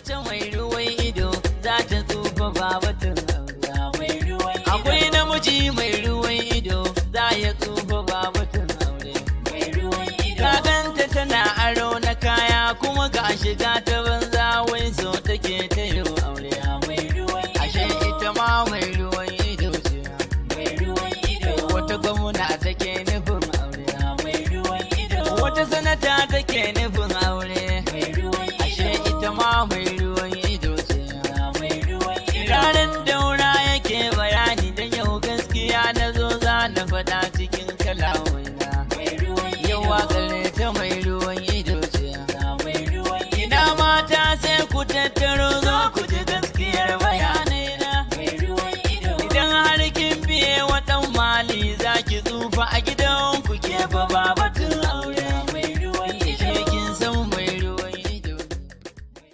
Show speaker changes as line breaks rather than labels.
mace mai ruwan ido za ta tsufa ba batun aure. Akwai namiji mai ruwan ido za ya tsufa ba batun aure. Ka ganta tana aro na kaya kuma ga shiga ta banza wai so take ta yi aure. Ashe ita ma mai ruwan ido ce. Wata gwamna take nufin aure. Wata sanata take nufin aure. Ashe ita ma mai